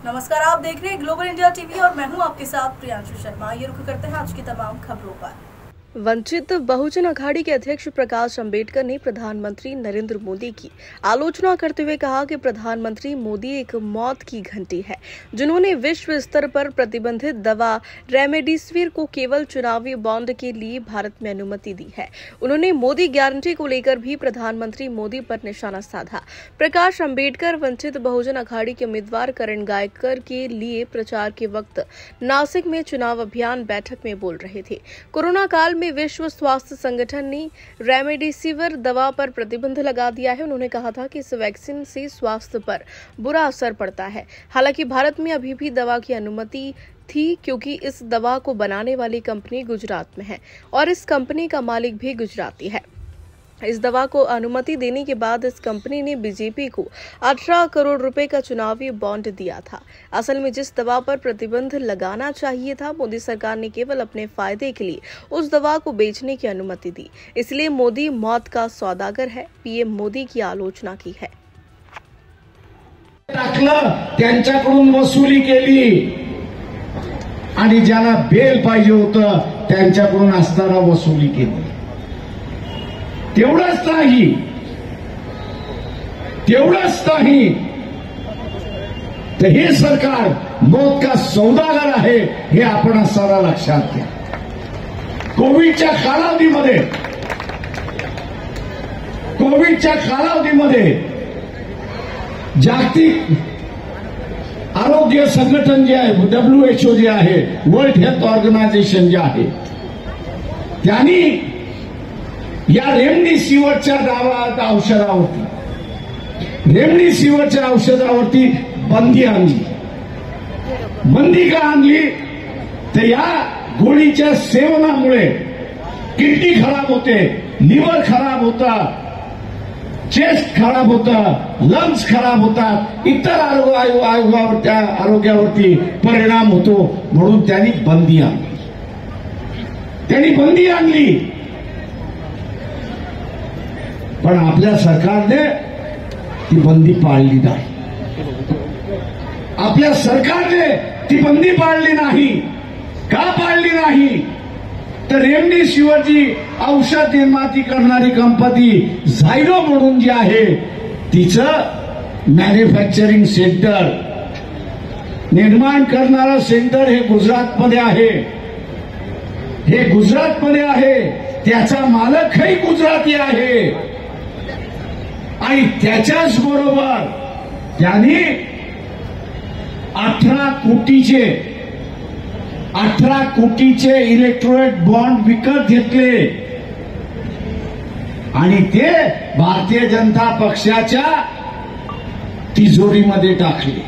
नमस्कार, आप देख रहे हैं ग्लोबल इंडिया टीवी और मैं हूं आपके साथ प्रियांशु शर्मा। ये रुक करते हैं आज की तमाम खबरों पर। वंचित बहुजन अघाड़ी के अध्यक्ष प्रकाश अंबेडकर ने प्रधानमंत्री नरेंद्र मोदी की आलोचना करते हुए कहा कि प्रधानमंत्री मोदी एक मौत की घंटी है, जिन्होंने विश्व स्तर पर प्रतिबंधित दवा रेमडेसिविर को केवल चुनावी बॉन्ड के लिए भारत में अनुमति दी है। उन्होंने मोदी गारंटी को लेकर भी प्रधानमंत्री मोदी पर निशाना साधा। प्रकाश अंबेडकर वंचित बहुजन अघाड़ी के उम्मीदवार करण गायकर के लिए प्रचार के वक्त नासिक में चुनाव अभियान बैठक में बोल रहे थे। कोरोना काल में विश्व स्वास्थ्य संगठन ने रेमडेसिविर दवा पर प्रतिबंध लगा दिया है। उन्होंने कहा था कि इस वैक्सीन से स्वास्थ्य पर बुरा असर पड़ता है। हालांकि भारत में अभी भी दवा की अनुमति थी, क्योंकि इस दवा को बनाने वाली कंपनी गुजरात में है और इस कंपनी का मालिक भी गुजराती है। इस दवा को अनुमति देने के बाद इस कंपनी ने बीजेपी को 18 करोड़ रुपए का चुनावी बॉन्ड दिया था। असल में जिस दवा पर प्रतिबंध लगाना चाहिए था, मोदी सरकार ने केवल अपने फायदे के लिए उस दवा को बेचने की अनुमति दी। इसलिए मोदी मौत का सौदागर है। पीएम मोदी की आलोचना की है। त्यांच्याकडून वसुली केली आणि ज्याला बेल पाहिजे होतं त्यांच्याकडून असताना वसुली केली। तेवढंच नाही तर हे सरकार मौत का सौदागर आहे, हे आपण सारा लक्षात घ्या। कोविडच्या कालावधीमध्ये जागतिक आरोग्य संघटन जे आहे, WHO जे आहे, वर्ल्ड हेल्थ ऑर्गनायझेशन जे आहे, त्यांनी या रेमडेसिविरच्या औषधावरती बंदी आणली। बंदी का आणली तर या गोळीच्या सेवनामुळे किडनी खराब होते, लिव्हर खराब होता, चेस्ट खराब होता, लंग्स खराब होतात, इतर आरोग्यावरती परिणाम होतो, म्हणून त्यांनी बंदी आणली। पण आपल्या सरकारने ती बंदी पाळली नाही। आपल्या सरकारने ती बंदी पाळली नाही। का पाळली नाही तर रेमडेसिविरची औषध निर्माती करणारी कंपनी झायडो म्हणून जी आहे, तिचं मॅन्युफॅक्चरिंग सेंटर, निर्माण करणारं सेंटर हे गुजरातमध्ये आहे। त्याचा मालकही गुजराती आहे आणि त्याच्याच बरोबर त्यांनी 18 कोटीचे इलेक्ट्रोलाइट बॉन्ड विकत घेतले आणि ते भारतीय जनता पक्षाच्या तिजोरीमध्ये टाकले।